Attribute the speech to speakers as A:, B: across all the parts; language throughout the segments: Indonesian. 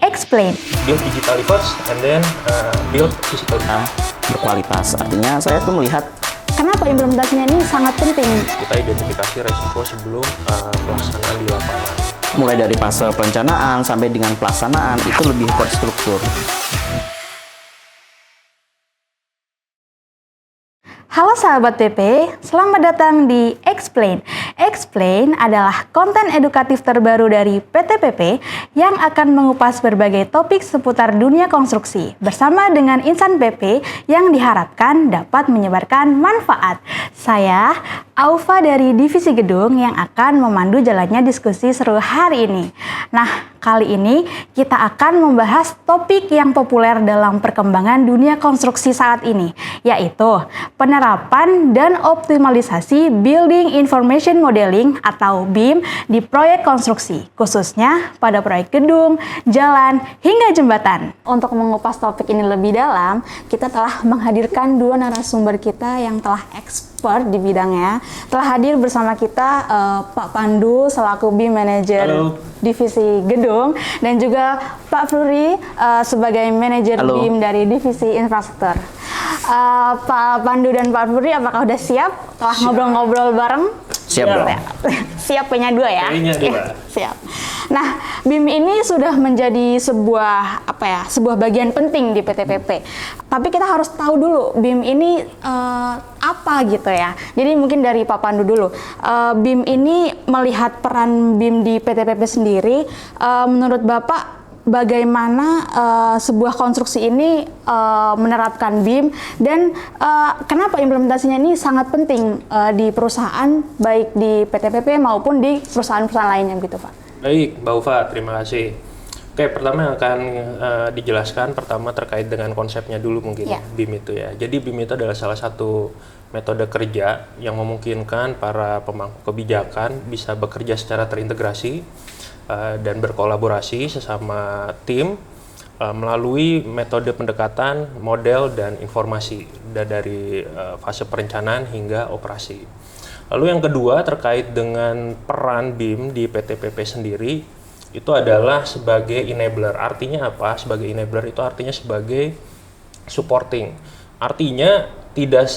A: Explain.
B: Build digitally first and then build physically.
C: Berkualitas, artinya saya tuh melihat
A: Kenapa implementasinya ini sangat penting?
B: Kita identifikasi resiko sebelum pelaksanaan di lapangan.
C: mulai dari fase perencanaan sampai dengan pelaksanaan itu lebih terstruktur.
A: Halo sahabat PP, selamat datang di Explain. Explain adalah konten edukatif terbaru dari PT PP yang akan mengupas berbagai topik seputar dunia konstruksi bersama dengan insan PP yang diharapkan dapat menyebarkan manfaat. Saya, Aufa dari Divisi Gedung yang akan memandu jalannya diskusi seru hari ini. Nah, kali ini kita akan membahas topik yang populer dalam perkembangan dunia konstruksi saat ini, yaitu penerapan dan optimalisasi Building Information Modeling atau BIM di proyek konstruksi, khususnya pada proyek gedung, jalan, hingga jembatan. Untuk mengupas topik ini lebih dalam, kita telah menghadirkan dua narasumber kita yang telah expert di bidangnya. Telah hadir bersama kita Pak Pandu selaku BIM Manager Divisi Gedung dan juga Pak Fluri sebagai Manajer BIM dari Divisi Infrastruktur. Pak Pandu dan Pak Fluri, apakah udah siap? Telah ngobrol-ngobrol bareng?
C: Siap dong.
A: Siap, punya dua ya?
B: Kayaknya dua.
A: Siap. Nah, BIM ini sudah menjadi sebuah sebuah bagian penting di PT PP. Tapi kita harus tahu dulu BIM ini apa gitu ya. Jadi mungkin dari Pak Pandu dulu. BIM ini melihat peran BIM di PT PP sendiri, menurut Bapak bagaimana sebuah konstruksi ini menerapkan BIM dan kenapa implementasinya ini sangat penting di perusahaan baik di PT PP maupun di perusahaan-perusahaan lainnya gitu Pak.
B: Baik, Mbak Ufa, terima kasih. Oke, pertama yang akan dijelaskan pertama terkait dengan konsepnya dulu mungkin BIM itu ya. Jadi BIM itu adalah salah satu metode kerja yang memungkinkan para pemangku kebijakan bisa bekerja secara terintegrasi dan berkolaborasi sesama tim melalui metode pendekatan, model, dan informasi dari fase perencanaan hingga operasi. Lalu yang kedua terkait dengan peran BIM di PT PP sendiri itu adalah sebagai enabler. Artinya apa? Sebagai enabler itu artinya sebagai supporting. Artinya tidak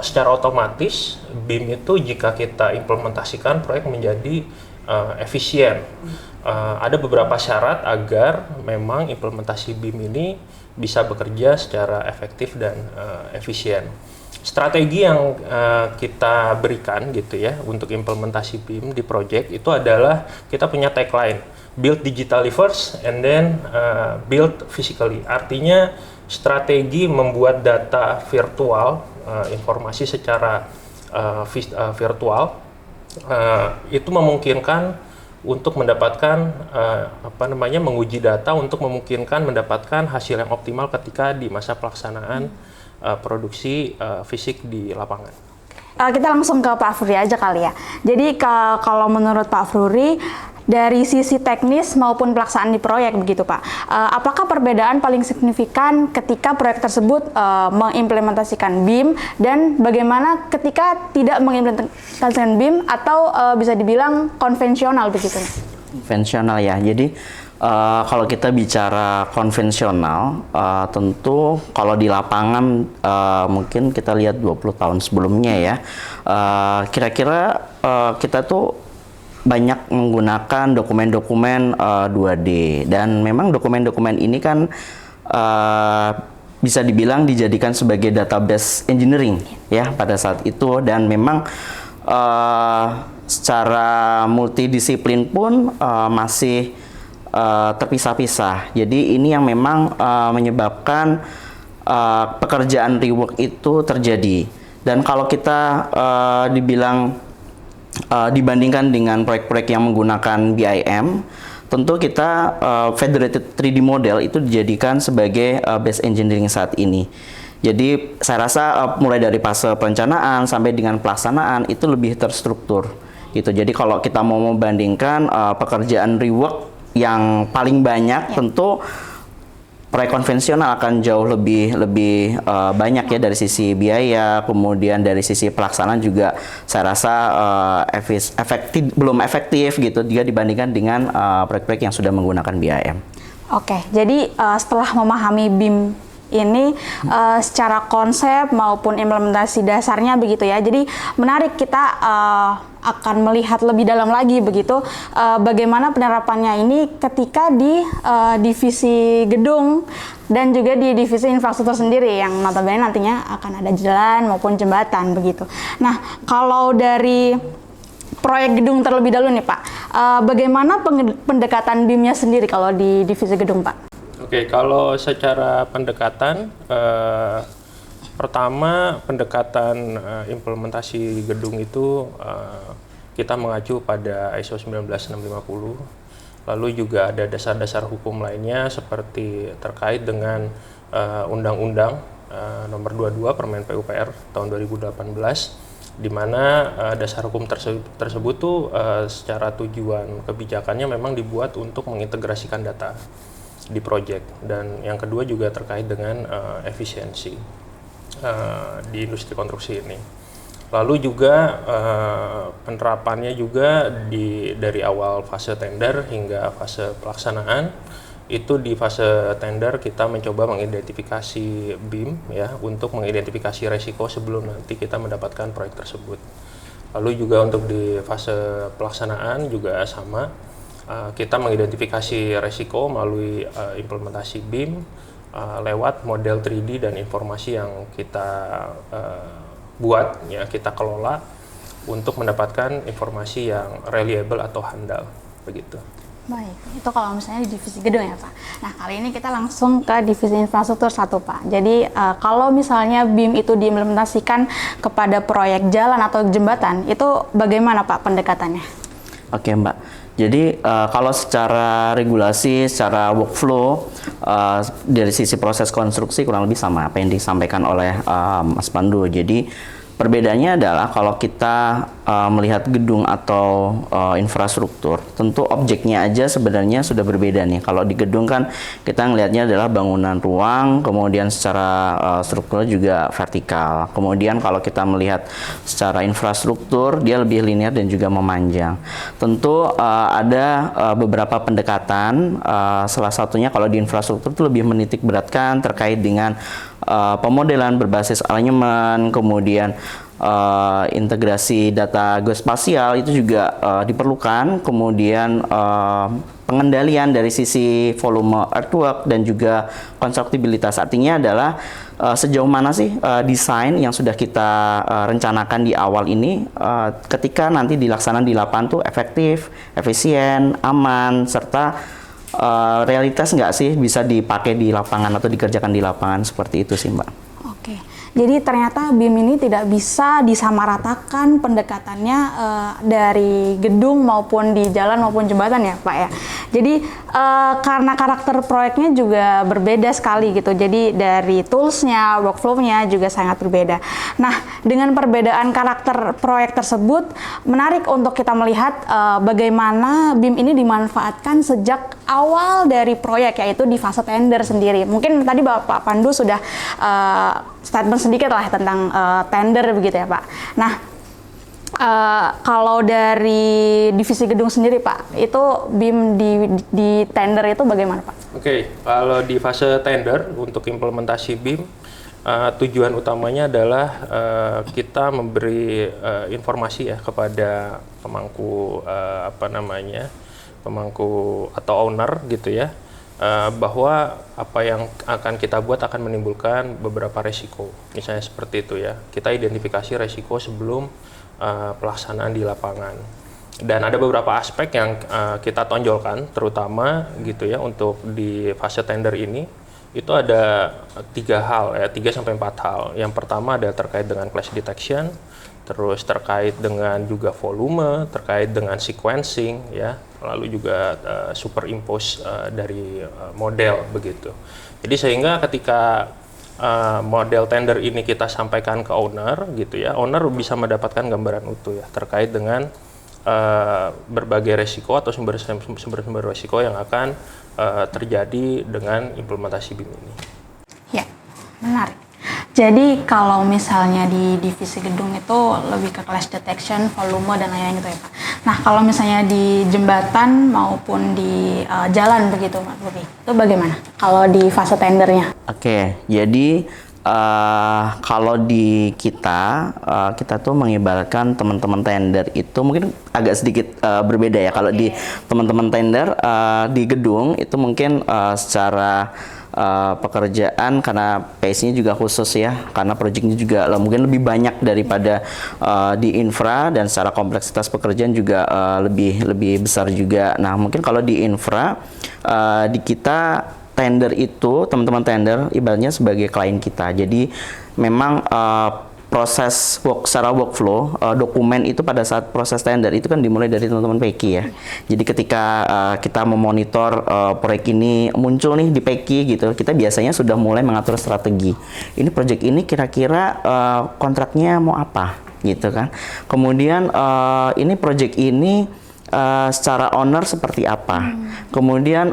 B: secara otomatis BIM itu jika kita implementasikan proyek menjadi efisien. Ada beberapa syarat agar memang implementasi BIM ini bisa bekerja secara efektif dan efisien. Strategi yang kita berikan gitu ya untuk implementasi BIM di project itu adalah kita punya tagline build digitally first and then build physically. Artinya strategi membuat data virtual, informasi secara virtual itu memungkinkan untuk mendapatkan menguji data untuk memungkinkan mendapatkan hasil yang optimal ketika di masa pelaksanaan produksi fisik di lapangan.
A: Kita langsung ke Pak Fluri aja kali ya. Jadi kalau menurut Pak Fluri dari sisi teknis maupun pelaksanaan di proyek begitu Pak, apakah perbedaan paling signifikan ketika proyek tersebut mengimplementasikan BIM dan bagaimana ketika tidak mengimplementasikan BIM atau bisa dibilang konvensional begitu?
C: Konvensional ya, jadi kalau kita bicara konvensional, tentu kalau di lapangan mungkin kita lihat 20 tahun sebelumnya ya, kira-kira kita tuh banyak menggunakan dokumen-dokumen 2D dan memang dokumen-dokumen ini kan bisa dibilang dijadikan sebagai database engineering ya pada saat itu dan memang secara multidisiplin pun masih terpisah-pisah. Jadi ini yang memang menyebabkan pekerjaan rework itu terjadi. Dan kalau kita dibilang dibandingkan dengan proyek-proyek yang menggunakan BIM, tentu kita Federated 3D model itu dijadikan sebagai base engineering saat ini. Jadi saya rasa mulai dari fase perencanaan sampai dengan pelaksanaan itu lebih terstruktur. Gitu. Jadi kalau kita mau membandingkan pekerjaan rework yang paling banyak, tentu proyek konvensional akan jauh lebih banyak ya dari sisi biaya, kemudian dari sisi pelaksanaan juga saya rasa belum efektif gitu jika dibandingkan dengan proyek-proyek yang sudah menggunakan BIM.
A: Oke, jadi setelah memahami BIM ini secara konsep maupun implementasi dasarnya begitu ya. Jadi menarik, kita akan melihat lebih dalam lagi begitu bagaimana penerapannya ini ketika di divisi gedung dan juga di divisi infrastruktur sendiri yang notabene nantinya akan ada jalan maupun jembatan begitu. Nah, kalau dari proyek gedung terlebih dahulu nih Pak, bagaimana pendekatan BIM-nya sendiri kalau di divisi gedung Pak?
B: Oke, kalau secara pendekatan, pertama pendekatan implementasi gedung itu kita mengacu pada ISO 19650, lalu juga ada dasar-dasar hukum lainnya seperti terkait dengan Undang-Undang Nomor 22 Permen PUPR tahun 2018, di mana dasar hukum tersebut tuh secara tujuan kebijakannya memang dibuat untuk mengintegrasikan data di proyek, dan yang kedua juga terkait dengan efisiensi di industri konstruksi ini. Lalu juga penerapannya juga dari awal fase tender hingga fase pelaksanaan. Itu di fase tender kita mencoba mengidentifikasi BIM ya, untuk mengidentifikasi resiko sebelum nanti kita mendapatkan proyek tersebut. Lalu juga untuk di fase pelaksanaan juga sama. Kita mengidentifikasi resiko melalui implementasi BIM lewat model 3D dan informasi yang kita buat ya, kita kelola untuk mendapatkan informasi yang reliable atau handal begitu.
A: Baik, itu kalau misalnya di divisi gedung ya Pak. Nah, kali ini kita langsung ke divisi infrastruktur 1 Pak. Jadi kalau misalnya BIM itu diimplementasikan kepada proyek jalan atau jembatan, itu bagaimana Pak pendekatannya?
C: Oke Mbak. Jadi kalau secara regulasi, secara workflow dari sisi proses konstruksi kurang lebih sama apa yang disampaikan oleh Mas Pandu. Jadi perbedaannya adalah kalau kita melihat gedung atau infrastruktur, tentu objeknya aja sebenarnya sudah berbeda nih. Kalau di gedung kan kita ngelihatnya adalah bangunan ruang, kemudian secara struktur juga vertikal. Kemudian kalau kita melihat secara infrastruktur, dia lebih linear dan juga memanjang. Tentu ada beberapa pendekatan, salah satunya kalau di infrastruktur itu lebih menitik beratkan terkait dengan pemodelan berbasis alignment, kemudian integrasi data geospasial itu juga diperlukan, kemudian pengendalian dari sisi volume earthwork dan juga konstruksibilitas. Artinya adalah sejauh mana sih desain yang sudah kita rencanakan di awal ini ketika nanti dilaksanakan di lapangan tuh efektif, efisien, aman, serta realitas nggak sih bisa dipakai di lapangan atau dikerjakan di lapangan, seperti itu sih Mbak.
A: Oke, jadi ternyata BIM ini tidak bisa disamaratakan pendekatannya dari gedung maupun di jalan maupun jembatan ya Pak ya. Jadi karena karakter proyeknya juga berbeda sekali gitu, jadi dari toolsnya, workflow-nya juga sangat berbeda. Nah, dengan perbedaan karakter proyek tersebut, menarik untuk kita melihat bagaimana BIM ini dimanfaatkan sejak awal dari proyek, yaitu di fase tender sendiri. Mungkin tadi Bapak Pandu sudah statement sedikit lah tentang tender begitu ya Pak. Nah, kalau dari divisi gedung sendiri Pak, itu BIM di tender itu bagaimana Pak?
B: Oke, kalau di fase tender untuk implementasi BIM, tujuan utamanya adalah kita memberi informasi ya kepada pemangku pemangku atau owner gitu ya, bahwa apa yang akan kita buat akan menimbulkan beberapa resiko. Misalnya seperti itu ya, kita identifikasi resiko sebelum pelaksanaan di lapangan. Dan ada beberapa aspek yang kita tonjolkan, terutama gitu ya untuk di fase tender ini. Itu ada 3 hal ya, 3-4 hal. Yang pertama ada terkait dengan clash detection, terus terkait dengan juga volume, terkait dengan sequencing ya, lalu juga superimpose dari model begitu. Jadi sehingga ketika model tender ini kita sampaikan ke owner gitu ya, owner bisa mendapatkan gambaran utuh ya terkait dengan berbagai resiko atau sumber-sumber resiko yang akan terjadi dengan implementasi BIM ini.
A: Ya, menarik. Jadi kalau misalnya di divisi gedung itu lebih ke clash detection, volume dan lain-lain gitu ya Pak. Nah, kalau misalnya di jembatan maupun di jalan begitu, Mbak Bobi, itu bagaimana kalau di fase tendernya?
C: Oke, jadi kalau di kita tuh mengibaratkan teman-teman tender itu mungkin agak sedikit berbeda ya. Kalau di teman-teman tender di gedung itu mungkin secara pekerjaan karena pace-nya juga khusus ya, karena proyeknya juga mungkin lebih banyak daripada di infra, dan secara kompleksitas pekerjaan juga lebih besar juga. Nah, mungkin kalau di infra di kita tender itu, teman-teman tender ibaratnya sebagai klien kita. Jadi memang proses secara workflow, dokumen itu pada saat proses tender itu kan dimulai dari teman-teman PEKI ya. Jadi ketika kita memonitor proyek ini muncul nih di PEKI gitu, kita biasanya sudah mulai mengatur strategi. Ini proyek ini kira-kira kontraknya mau apa gitu kan. Kemudian ini proyek ini secara owner seperti apa. Kemudian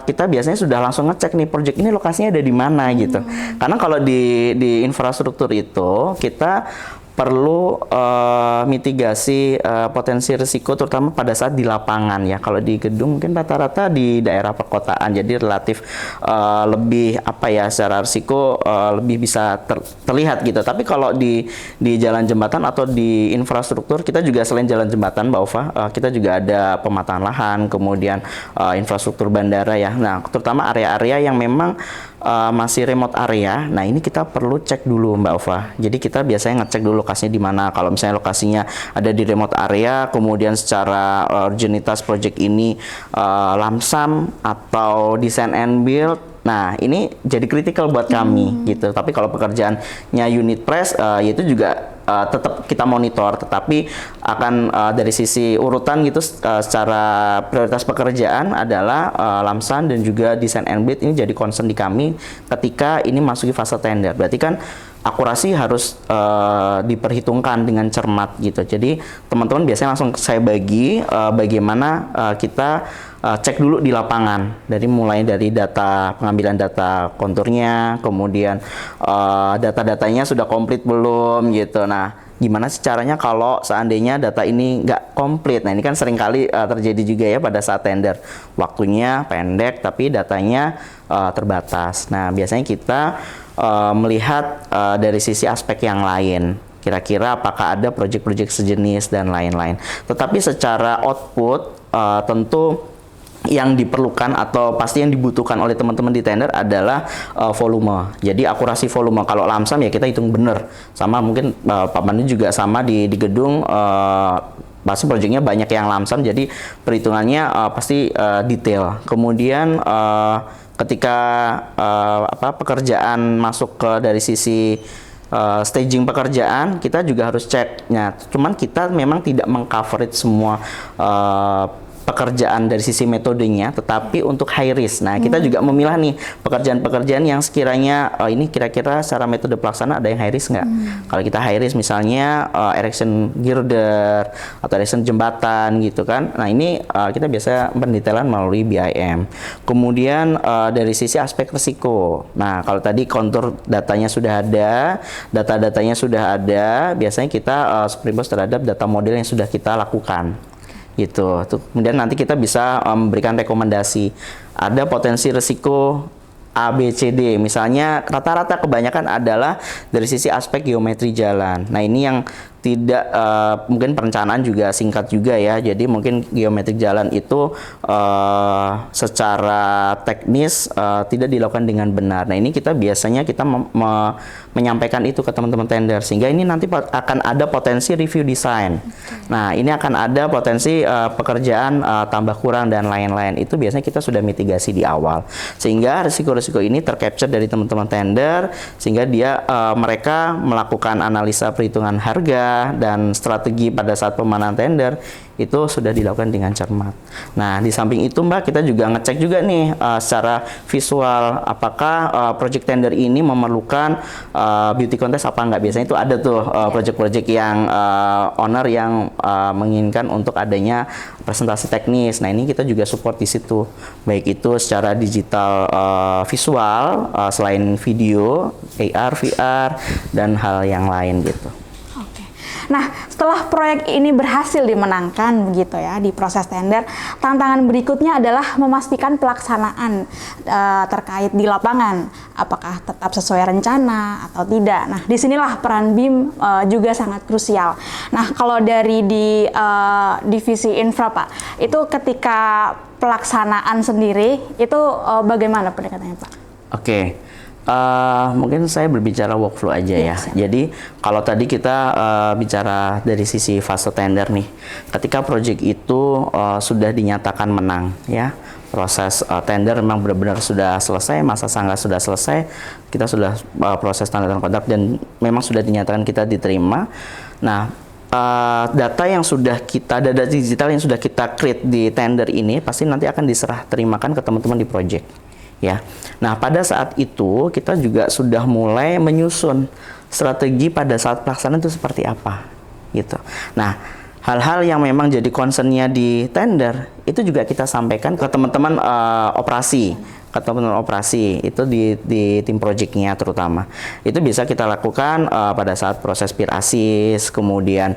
C: kita biasanya sudah langsung ngecek nih proyek ini lokasinya ada di mana gitu. Karena kalau di infrastruktur itu kita perlu mitigasi potensi risiko terutama pada saat di lapangan ya. Kalau di gedung mungkin rata-rata di daerah perkotaan, jadi relatif lebih apa ya, secara risiko lebih bisa terlihat gitu. Tapi kalau di jalan jembatan atau di infrastruktur, kita juga selain jalan jembatan Mbak Ova, kita juga ada pemetaan lahan, kemudian infrastruktur bandara ya. Nah, terutama area-area yang memang masih remote area. Nah, ini kita perlu cek dulu Mbak Ova. Jadi kita biasanya ngecek dulu lokasinya di mana. Kalau misalnya lokasinya ada di remote area, kemudian secara urgenitas project ini lamsam atau design and build. Nah, ini jadi kritikal buat kami gitu. Tapi kalau pekerjaannya unit price, itu juga tetap kita monitor, tetapi akan dari sisi urutan gitu, secara prioritas pekerjaan adalah lamsan dan juga design and build ini jadi concern di kami ketika ini masuki fase tender. Berarti kan akurasi harus diperhitungkan dengan cermat gitu. Jadi teman-teman biasanya langsung saya bagi bagaimana kita cek dulu di lapangan, dari mulai dari data pengambilan data konturnya, kemudian data-datanya sudah komplit belum gitu. Nah, gimana sih caranya kalau seandainya data ini nggak komplit? Nah, ini kan seringkali terjadi juga ya pada saat tender, waktunya pendek tapi datanya terbatas. Nah, biasanya kita melihat dari sisi aspek yang lain. Kira-kira apakah ada proyek-proyek sejenis dan lain-lain. Tetapi secara output tentu yang diperlukan atau pasti yang dibutuhkan oleh teman-teman di tender adalah volume. Jadi akurasi volume. Kalau lamsam ya kita hitung bener. Sama mungkin Pak Pandu juga sama di gedung, pasti proyeknya banyak yang lamsam, jadi perhitungannya pasti detail. Kemudian ketika pekerjaan masuk ke dari sisi staging pekerjaan, kita juga harus cek. Nah, cuman kita memang tidak mengcoverage semua pekerjaan dari sisi metodenya, tetapi untuk high risk. Nah, kita juga memilah nih pekerjaan-pekerjaan yang sekiranya ini kira-kira secara metode pelaksana ada yang high risk nggak? Kalau kita high risk misalnya erection girder atau erection jembatan gitu kan. Nah, ini kita biasa pendetailan melalui BIM. Kemudian dari sisi aspek risiko. Nah, kalau tadi kontur datanya sudah ada, data-datanya sudah ada, biasanya kita springboard terhadap data model yang sudah kita lakukan. Gitu. Kemudian nanti kita bisa memberikan rekomendasi. Ada potensi risiko A, B, C, D. Misalnya rata-rata kebanyakan adalah dari sisi aspek geometri jalan. Nah, ini yang tidak mungkin perencanaan juga singkat juga ya. Jadi mungkin geometrik jalan itu secara teknis tidak dilakukan dengan benar. Nah, ini kita biasanya kita menyampaikan itu ke teman-teman tender, sehingga ini nanti akan ada potensi review design. Nah, ini akan ada potensi pekerjaan tambah kurang dan lain-lain. Itu biasanya kita sudah mitigasi di awal, sehingga risiko-risiko ini tercapture dari teman-teman tender, sehingga mereka melakukan analisa perhitungan harga dan strategi pada saat pemanahan tender itu sudah dilakukan dengan cermat. Nah, di samping itu Mbak, kita juga ngecek juga nih secara visual apakah project tender ini memerlukan beauty contest apa enggak. Biasanya itu ada tuh project-project yang owner yang menginginkan untuk adanya presentasi teknis. Nah, ini kita juga support di situ, baik itu secara digital visual, selain video, AR, VR dan hal yang lain gitu.
A: Nah, setelah proyek ini berhasil dimenangkan begitu ya di proses tender, tantangan berikutnya adalah memastikan pelaksanaan terkait di lapangan, apakah tetap sesuai rencana atau tidak. Nah, disinilah peran BIM juga sangat krusial. Nah, kalau dari di divisi infra Pak, itu ketika pelaksanaan sendiri itu bagaimana pendekatannya Pak?
C: Oke. Mungkin saya berbicara workflow aja ya. Jadi kalau tadi kita bicara dari sisi fase tender nih, ketika project itu sudah dinyatakan menang ya, proses tender memang benar-benar sudah selesai, masa sanggah sudah selesai, kita sudah proses tanda tangan kontrak dan memang sudah dinyatakan kita diterima. Nah, data digital yang sudah kita create di tender ini pasti nanti akan diserah terimakan ke teman-teman di project. Ya, nah pada saat itu kita juga sudah mulai menyusun strategi pada saat pelaksanaan itu seperti apa, gitu. Nah, hal-hal yang memang jadi concernnya di tender itu juga kita sampaikan ke teman-teman operasi, itu di tim projectnya terutama. Itu bisa kita lakukan pada saat proses peer assist, kemudian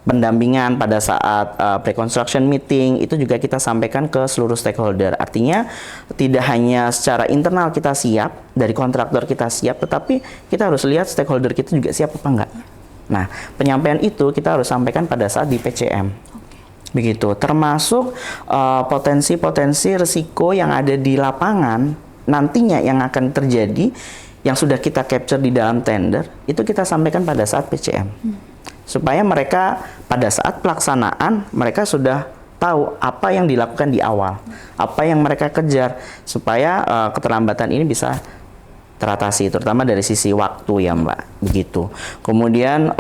C: pendampingan pada saat pre-construction meeting, itu juga kita sampaikan ke seluruh stakeholder. Artinya tidak hanya secara internal kita siap, dari kontraktor kita siap, tetapi kita harus lihat stakeholder kita juga siap apa enggak. Nah, penyampaian itu kita harus sampaikan pada saat di PCM. Begitu, termasuk potensi-potensi risiko yang ada di lapangan nantinya yang akan terjadi, yang sudah kita capture di dalam tender, itu kita sampaikan pada saat PCM. Supaya mereka pada saat pelaksanaan mereka sudah tahu apa yang dilakukan di awal, apa yang mereka kejar, supaya keterlambatan ini bisa teratasi, terutama dari sisi waktu ya Mbak, begitu. Kemudian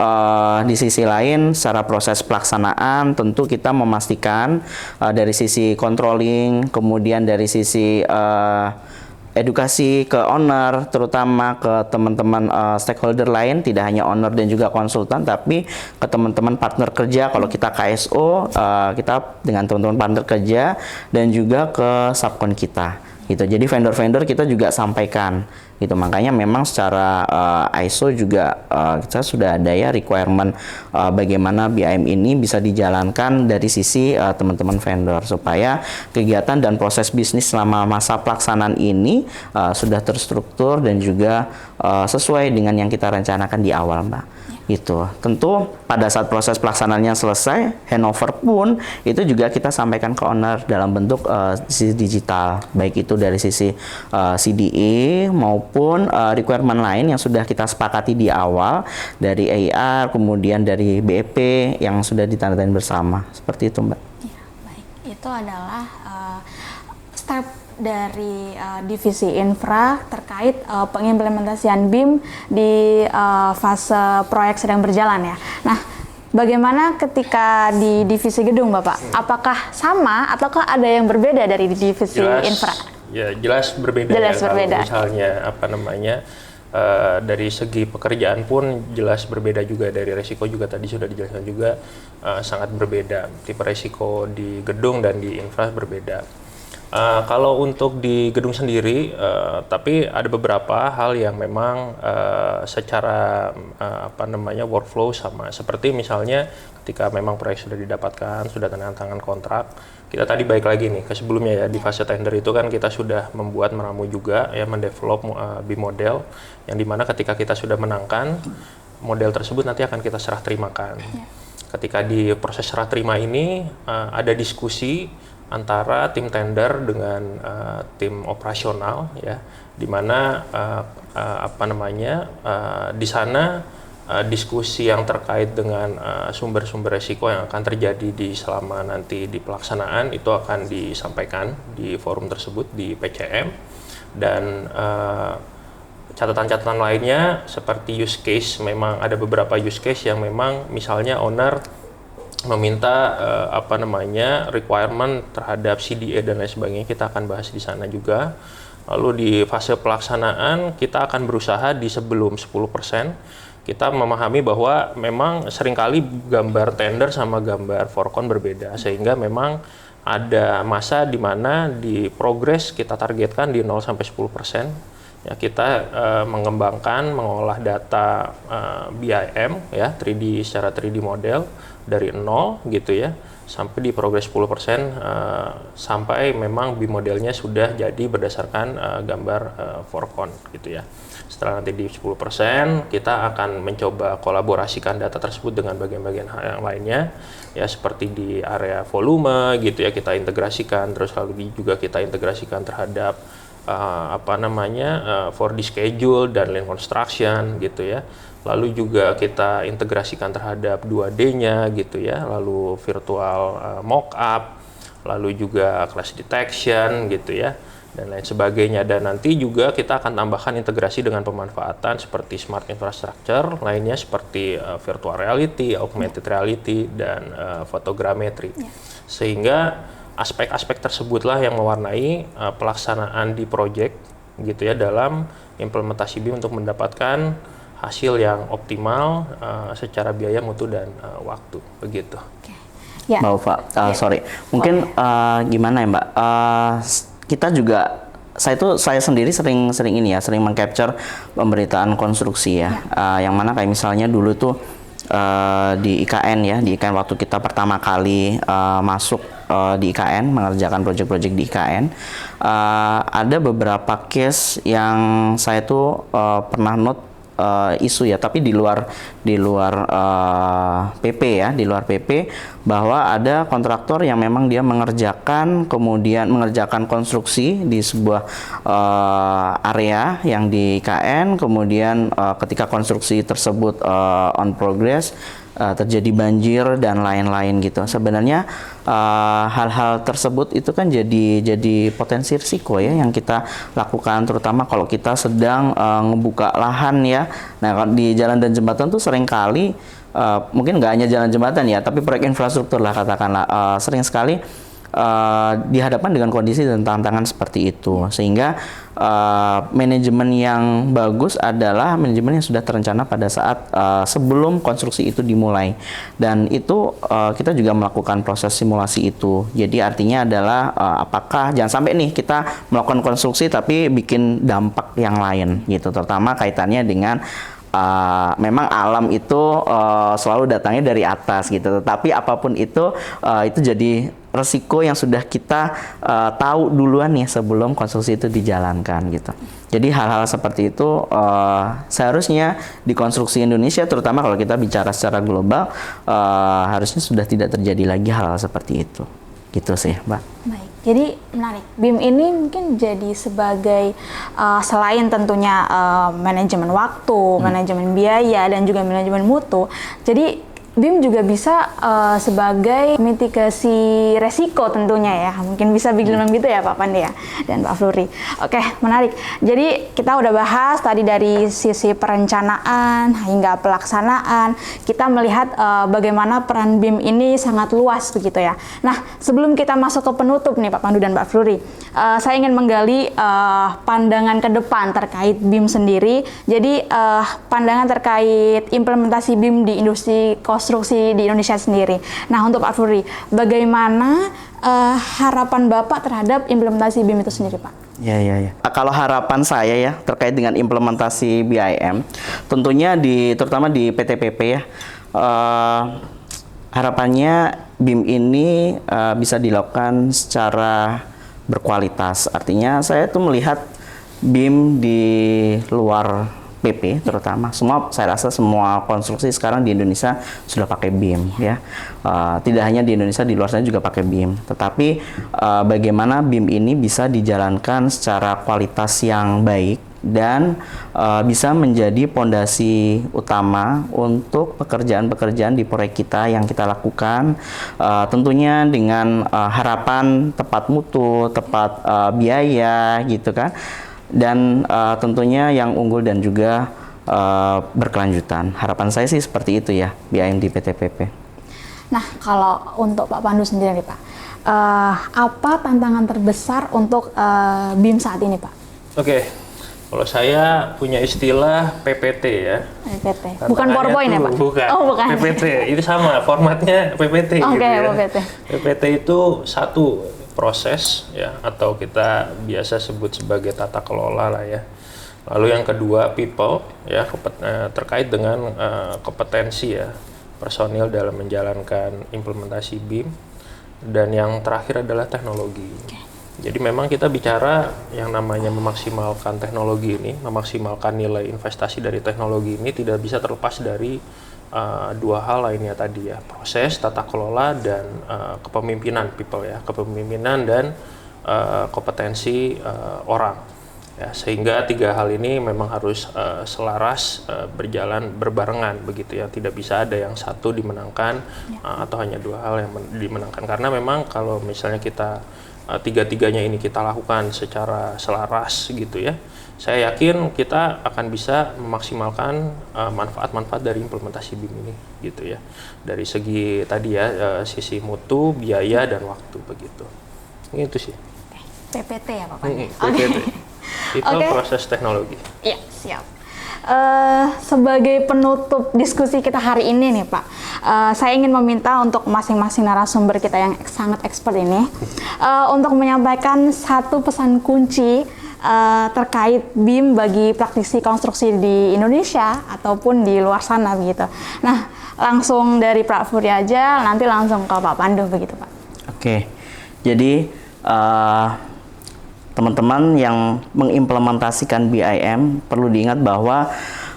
C: di sisi lain secara proses pelaksanaan tentu kita memastikan dari sisi controlling, kemudian dari sisi edukasi ke owner, terutama ke teman-teman stakeholder lain, tidak hanya owner dan juga konsultan, tapi ke teman-teman partner kerja. Kalau kita KSO, kita dengan teman-teman partner kerja dan juga ke subkon kita, gitu. Jadi vendor-vendor kita juga sampaikan, gitu. Makanya memang secara ISO juga kita sudah ada ya requirement bagaimana BIM ini bisa dijalankan dari sisi teman-teman vendor, supaya kegiatan dan proses bisnis selama masa pelaksanaan ini sudah terstruktur dan juga sesuai dengan yang kita rencanakan di awal, Mbak. Gitu. Tentu pada saat proses pelaksanaannya selesai, handover pun itu juga kita sampaikan ke owner dalam bentuk sisi digital, baik itu dari sisi CDE maupun requirement lain yang sudah kita sepakati di awal dari AIR, kemudian dari BEP yang sudah ditandatangani bersama. Seperti itu, Mbak.
A: Ya, baik. Itu adalah step dari divisi infra terkait pengimplementasian BIM di fase proyek sedang berjalan ya. Nah, bagaimana ketika di divisi gedung Bapak? Apakah sama ataukah ada yang berbeda dari divisi infra?
B: Ya, jelas berbeda.
A: Jelas
B: ya,
A: berbeda.
B: Misalnya dari segi pekerjaan pun jelas berbeda juga, dari resiko juga tadi sudah dijelaskan juga sangat berbeda. Tipe resiko di gedung dan di infra berbeda. Kalau untuk di gedung sendiri, tapi ada beberapa hal yang memang secara workflow sama. Seperti misalnya ketika memang proyek sudah didapatkan, sudah tanda tangan kontrak, kita tadi balik lagi nih ke sebelumnya ya, di fase tender itu kan kita sudah meramu juga ya, mendevelop BIM model, yang dimana ketika kita sudah menangkan model tersebut nanti akan kita serah terimakan. Ketika di proses serah terima ini ada diskusi antara tim tender dengan tim operasional ya, di mana di sana diskusi yang terkait dengan sumber-sumber resiko yang akan terjadi selama nanti di pelaksanaan itu akan disampaikan di forum tersebut di PCM, dan catatan-catatan lainnya seperti use case, memang ada beberapa use case yang memang misalnya owner meminta requirement terhadap CDE dan lain sebagainya, kita akan bahas di sana juga. Lalu di fase pelaksanaan kita akan berusaha di sebelum 10% kita memahami bahwa memang seringkali gambar tender sama gambar forecon berbeda, sehingga memang ada masa di mana di progress kita targetkan di 0 sampai 10%. ya kita mengembangkan, mengolah data BIM ya 3D secara 3D model dari nol gitu ya sampai di progres 10% sampai memang BIM modelnya sudah jadi berdasarkan gambar 4CON gitu ya. Setelah nanti di 10% kita akan mencoba kolaborasikan data tersebut dengan bagian-bagian yang lainnya ya seperti di area volume gitu ya kita integrasikan, terus lalu juga kita integrasikan terhadap 4D schedule dan line construction gitu ya. Lalu juga kita integrasikan terhadap 2D-nya gitu ya, lalu virtual mockup, lalu juga clash detection gitu ya, dan lain sebagainya. Dan nanti juga kita akan tambahkan integrasi dengan pemanfaatan seperti smart infrastructure, lainnya seperti virtual reality, augmented reality, dan photogrammetry. Sehingga aspek-aspek tersebutlah yang mewarnai pelaksanaan di project gitu ya dalam implementasi BIM untuk mendapatkan hasil yang optimal secara biaya, mutu, dan waktu begitu.
A: Ya.
C: Mbak Ufa, sorry, mungkin gimana ya Mbak? Kita juga saya sendiri sering mengcapture pemberitaan konstruksi ya, yang mana kayak misalnya dulu tuh di IKN ya, di IKN waktu kita pertama kali masuk di IKN mengerjakan proyek-proyek di IKN, ada beberapa case yang saya tuh pernah note isu ya, tapi di luar PP ya, di luar PP, bahwa ada kontraktor yang memang dia mengerjakan konstruksi di sebuah area yang di IKN, kemudian ketika konstruksi tersebut on progress terjadi banjir dan lain-lain gitu. Sebenarnya hal-hal tersebut itu kan jadi potensi risiko ya yang kita lakukan, terutama kalau kita sedang ngebuka lahan ya. Nah, di jalan dan jembatan tuh seringkali mungkin nggak hanya jalan jembatan ya, tapi proyek infrastruktur lah katakanlah, sering sekali dihadapkan dengan kondisi dan tantangan seperti itu, sehingga manajemen yang bagus adalah manajemen yang sudah terencana pada saat sebelum konstruksi itu dimulai, dan itu kita juga melakukan proses simulasi itu. Jadi artinya adalah apakah jangan sampai nih kita melakukan konstruksi tapi bikin dampak yang lain gitu, terutama kaitannya dengan memang alam itu selalu datangnya dari atas gitu, tapi apapun itu jadi resiko yang sudah kita tahu duluan nih sebelum konstruksi itu dijalankan gitu. Jadi hal-hal seperti itu seharusnya di konstruksi Indonesia, terutama kalau kita bicara secara global, harusnya sudah tidak terjadi lagi hal-hal seperti itu. Gitu sih, Mbak.
A: Baik, jadi menarik. BIM ini mungkin jadi sebagai selain tentunya manajemen waktu, manajemen biaya, dan juga manajemen mutu. Jadi BIM juga bisa sebagai mitigasi resiko tentunya ya. Mungkin bisa bilang gitu ya Pak Pandi ya dan Pak Fluri. Oke, menarik. Jadi kita udah bahas tadi dari sisi perencanaan hingga pelaksanaan. Kita melihat bagaimana peran BIM ini sangat luas begitu ya. Nah, sebelum kita masuk ke penutup nih Pak Pandu dan Pak Fluri, saya ingin menggali pandangan ke depan terkait BIM sendiri. Jadi pandangan terkait implementasi BIM di industri konstruksi di Indonesia sendiri. Nah, untuk Pak Fluri, bagaimana harapan Bapak terhadap implementasi BIM itu sendiri, Pak?
C: Ya. Kalau harapan saya ya terkait dengan implementasi BIM, tentunya terutama di PTPP ya, harapannya BIM ini bisa dilakukan secara berkualitas. Artinya saya tuh melihat BIM di luar PP terutama, saya rasa semua konstruksi sekarang di Indonesia sudah pakai BIM ya. Tidak hanya di Indonesia, di luar sana juga pakai BIM. Tetapi bagaimana BIM ini bisa dijalankan secara kualitas yang baik dan bisa menjadi pondasi utama untuk pekerjaan-pekerjaan di proyek kita yang kita lakukan, tentunya dengan harapan tepat mutu, tepat biaya gitu kan, dan tentunya yang unggul dan juga berkelanjutan. Harapan saya sih seperti itu ya, BIM di PTPP.
A: Nah, kalau untuk Pak Pandu sendiri nih Pak, apa tantangan terbesar untuk BIM saat ini Pak?
B: Oke, kalau saya punya istilah PPT ya.
A: PPT, bukan PowerPoint ya Pak?
B: Bukan.
A: Oh, bukan.
B: PPT, itu sama formatnya PPT gitu ya.
A: PPT.
B: PPT itu satu proses ya, atau kita biasa sebut sebagai tata kelola lah ya. Lalu yang kedua people, ya terkait dengan kompetensi ya personil dalam menjalankan implementasi BIM. Dan yang terakhir adalah teknologi. Jadi memang kita bicara yang namanya memaksimalkan teknologi ini, memaksimalkan nilai investasi dari teknologi ini tidak bisa terlepas dari dua hal lainnya tadi ya, proses, tata kelola, dan kepemimpinan people ya, kepemimpinan dan kompetensi orang. Ya, sehingga tiga hal ini memang harus selaras berjalan berbarengan begitu ya, tidak bisa ada yang satu dimenangkan atau hanya dua hal yang dimenangkan, karena memang kalau misalnya kita tiga-tiganya ini kita lakukan secara selaras gitu ya, saya yakin kita akan bisa memaksimalkan manfaat-manfaat dari implementasi BIM ini gitu ya, dari segi tadi ya sisi mutu, biaya, dan waktu begitu. Itu sih.
A: PPT ya Pak.
B: PPT. Itu proses teknologi.
A: Iya, siap. Sebagai penutup diskusi kita hari ini nih Pak, saya ingin meminta untuk masing-masing narasumber kita yang sangat expert ini untuk menyampaikan satu pesan kunci terkait BIM bagi praktisi konstruksi di Indonesia ataupun di luar sana begitu. Nah, langsung dari Pak Furi aja, nanti langsung ke Pak Pandu begitu Pak.
C: Oke, jadi teman-teman yang mengimplementasikan BIM perlu diingat bahwa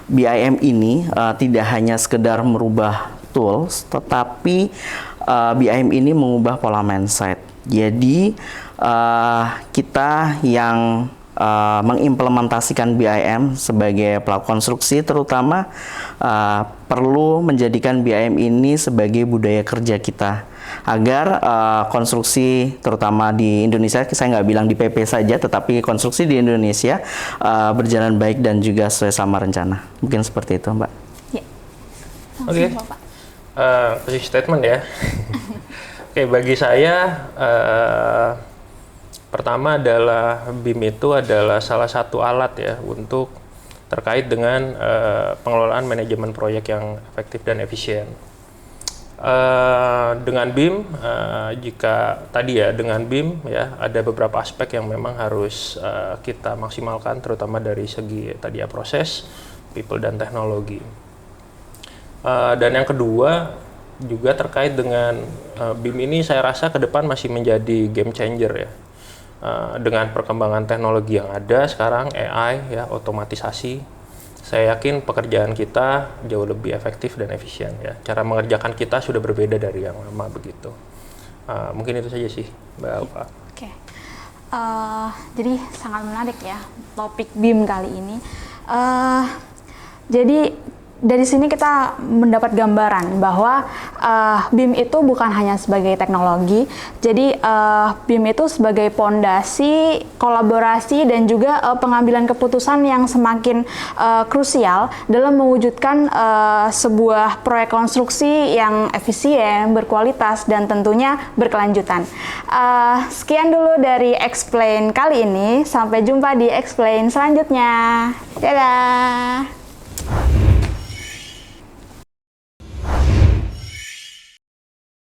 C: BIM ini tidak hanya sekedar merubah tools, tetapi BIM ini mengubah pola mindset. Jadi kita yang mengimplementasikan BIM sebagai pelaku konstruksi terutama perlu menjadikan BIM ini sebagai budaya kerja kita, agar konstruksi terutama di Indonesia, saya nggak bilang di PP saja, tetapi konstruksi di Indonesia berjalan baik dan juga sesuai sama rencana. Mungkin seperti itu, Mbak.
A: Ya.
B: Oke. Kasih statement ya. Oke, bagi saya pertama adalah BIM itu adalah salah satu alat ya untuk terkait dengan pengelolaan manajemen proyek yang efektif dan efisien. Dengan BIM, jika tadi ya dengan BIM ya ada beberapa aspek yang memang harus kita maksimalkan, terutama dari segi tadi ya proses, people, dan teknologi. Dan yang kedua juga terkait dengan BIM ini, saya rasa ke depan masih menjadi game changer ya. Dengan perkembangan teknologi yang ada sekarang, AI ya, otomatisasi, saya yakin pekerjaan kita jauh lebih efektif dan efisien ya. Cara mengerjakan kita sudah berbeda dari yang lama begitu. Mungkin itu saja sih, Mbak Alfa.
A: Oke. Jadi sangat menarik ya topik BIM kali ini. Jadi dari sini kita mendapat gambaran bahwa BIM itu bukan hanya sebagai teknologi, jadi BIM itu sebagai pondasi, kolaborasi, dan juga pengambilan keputusan yang semakin krusial dalam mewujudkan sebuah proyek konstruksi yang efisien, berkualitas, dan tentunya berkelanjutan. Sekian dulu dari Explain kali ini, sampai jumpa di Explain selanjutnya. Dadah!